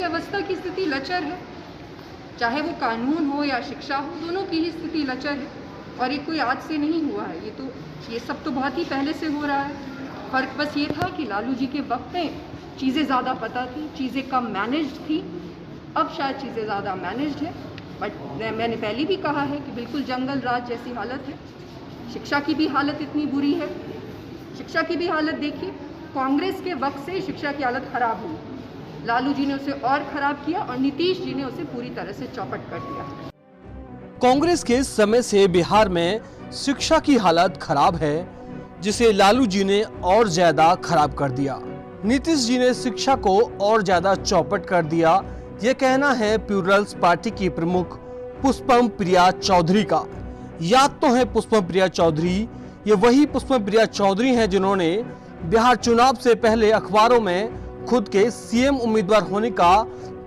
व्यवस्था की स्थिति लचर है, चाहे वो कानून हो या शिक्षा हो, दोनों की ही स्थिति लचर है। और ये कोई आज से नहीं हुआ है, ये सब तो बहुत ही पहले से हो रहा है। फ़र्क बस ये था कि लालू जी के वक्त में चीज़ें ज़्यादा पता थी, चीज़ें कम मैनेज्ड थी। अब शायद चीज़ें ज़्यादा मैनेज्ड है, बट मैंने पहले भी कहा है कि बिल्कुल जंगल राज जैसी हालत है। शिक्षा की भी हालत इतनी बुरी है, शिक्षा की भी हालत देखिए, कांग्रेस के वक्त से शिक्षा की हालत ख़राब हुई, लालू जी ने उसे और ख़राब किया और नीतीश जी ने उसे पूरी तरह से चौपट कर दिया। कांग्रेस के समय से बिहार में शिक्षा की हालत खराब है, जिसे लालू जी ने और ज्यादा खराब कर दिया। नीतीश जी ने शिक्षा को और ज्यादा चौपट कर दिया, ये कहना है प्लूरल्स पार्टी की प्रमुख पुष्पम प्रिया चौधरी का। याद तो है पुष्पम प्रिया चौधरी, ये वही पुष्पम प्रिया चौधरी हैं जिन्होंने बिहार चुनाव से पहले अखबारों में खुद के सीएम उम्मीदवार होने का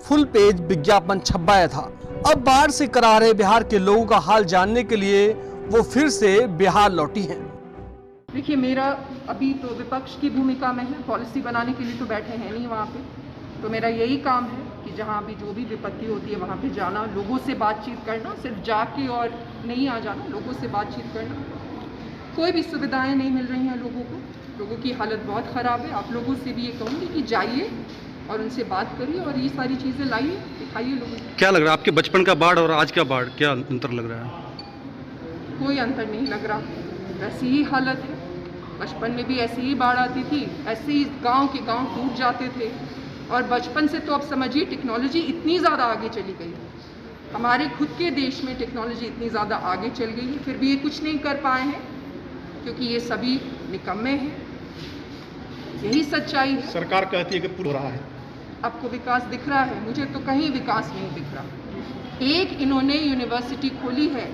फुल पेज विज्ञापन छपवाया था। अब बाढ़ से करा रहे बिहार के लोगों का हाल जानने के लिए वो फिर से बिहार लौटी हैं। देखिए, मेरा अभी तो विपक्ष की भूमिका में है, पॉलिसी बनाने के लिए तो बैठे हैं नहीं वहाँ पे। तो मेरा यही काम है कि जहाँ भी जो भी विपत्ति होती है वहाँ पे जाना, लोगों से बातचीत करना, सिर्फ जाके और नहीं आ जाना, लोगों से बातचीत करना। कोई भी सुविधाएं नहीं मिल रही हैं लोगों को, लोगों की हालत बहुत ख़राब है। आप लोगों से भी ये कहूँगी कि जाइए और उनसे बात करिए और ये सारी चीज़ें लाइए, दिखाइए लोगों को। क्या लग रहा है आपके बचपन का बाढ़ और आज का बाढ़, क्या अंतर लग रहा है? कोई अंतर नहीं लग रहा, वैसी ही हालत है। बचपन में भी ऐसी ही बाढ़ आती थी, ऐसे ही गांव के गांव डूब जाते थे। और बचपन से तो अब समझिए टेक्नोलॉजी इतनी ज़्यादा आगे चली गई है, हमारे खुद के देश में टेक्नोलॉजी इतनी ज़्यादा आगे चल गई है, फिर भी ये कुछ नहीं कर पाए हैं क्योंकि ये सभी निकम्मे हैं। यही सच्चाई है। सरकार कहती है कि पूरा रहा है, आपको विकास दिख रहा है? मुझे तो कहीं विकास नहीं दिख रहा। एक इन्होंने यूनिवर्सिटी खोली है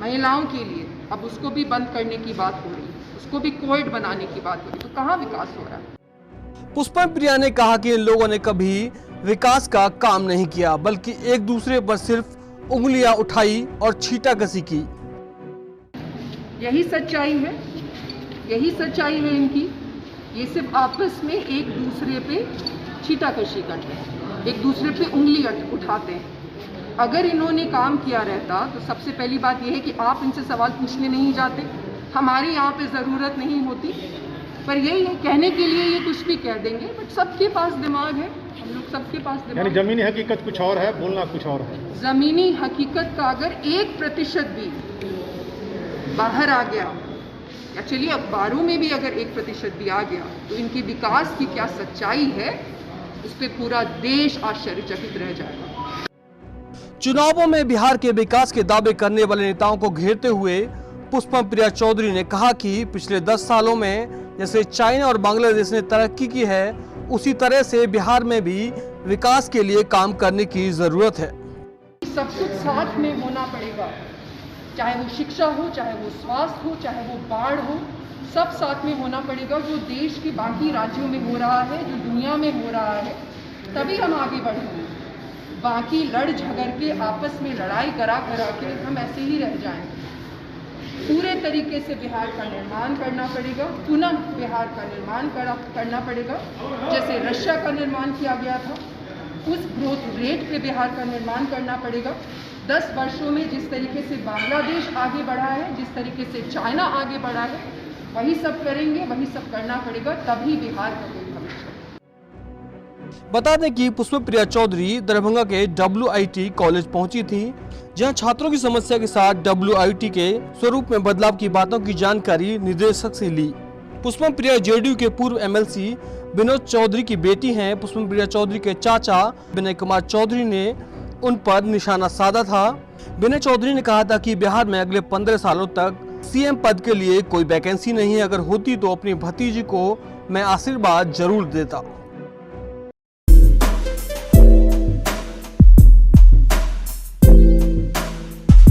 महिलाओं के लिए, अब उसको भी बंद करने की बात हो रही है, उसको भी कोविड बनाने की बात हो रही है, तो कहाँ विकास हो रहा है? पुष्पम प्रिया ने कहा कि इन लोगों ने कभी विकास का काम नहीं किया, बल्कि एक दूसरे पर सिर्फ उंगलियां उठाई और छींटाकशी की। यही सच्चाई है, यही सच्चाई है इनकी। ये सिर्फ आपस में एक दूसरे पे छींटाकशी करते हैं, एक दूसरे पे उंगली उठाते हैं। अगर इन्होंने काम किया रहता तो सबसे पहली बात यह है कि आप इनसे सवाल पूछने नहीं जाते, हमारे यहाँ पे ज़रूरत नहीं होती। पर यही है, कहने के लिए ये कुछ भी कह देंगे, बट सबके पास दिमाग है, हम लोग सबके पास दिमाग। यानी जमीनी हकीकत कुछ और है, बोलना कुछ और है। ज़मीनी हकीकत का अगर 1% भी बाहर आ गया, या चलिए अखबारों में भी अगर 1% भी आ गया, तो इनके विकास की क्या सच्चाई है उस पर पूरा देश आश्चर्यचकित रह जाएगा। चुनावों में बिहार के विकास के दावे करने वाले नेताओं को घेरते हुए पुष्पम प्रिया चौधरी ने कहा कि पिछले 10 सालों में जैसे चाइना और बांग्लादेश ने तरक्की की है, उसी तरह से बिहार में भी विकास के लिए काम करने की जरूरत है। सब कुछ साथ में होना पड़ेगा, चाहे वो शिक्षा हो, चाहे वो स्वास्थ्य हो, चाहे वो बाढ़ हो, सब साथ में होना पड़ेगा। जो देश के बाकी राज्यों में हो रहा है, जो दुनिया में हो रहा है, तभी हम आगे बढ़ेंगे। बाकी लड़ झगड़ के आपस में लड़ाई करा के हम ऐसे ही रह जाएंगे। पूरे तरीके से बिहार का निर्माण करना पड़ेगा, पुनः बिहार का निर्माण करना पड़ेगा। जैसे रशिया का निर्माण किया गया था, उस ग्रोथ रेट पे बिहार का निर्माण करना पड़ेगा। 10 वर्षों में जिस तरीके से बांग्लादेश आगे बढ़ा है, जिस तरीके से चाइना आगे बढ़ा है, वही सब करेंगे, वही सब करना पड़ेगा, तभी बिहार का कोई भविष्य। बता दें कि पुष्पम प्रिया चौधरी दरभंगा के WIT कॉलेज पहुंची थी, जहां छात्रों की समस्या के साथ WIT के स्वरूप में बदलाव की बातों की जानकारी निदेशक से ली। पुष्पम प्रिया JDU के पूर्व MLC विनोद चौधरी की बेटी हैं। पुष्पम प्रिया चौधरी के चाचा विनय कुमार चौधरी ने उन पर निशाना साधा था। विनय चौधरी ने कहा था कि बिहार में अगले 15 सालों तक CM पद के लिए कोई वैकेंसी नहीं है, अगर होती तो अपनी भतीजी को मैं आशीर्वाद जरूर देता।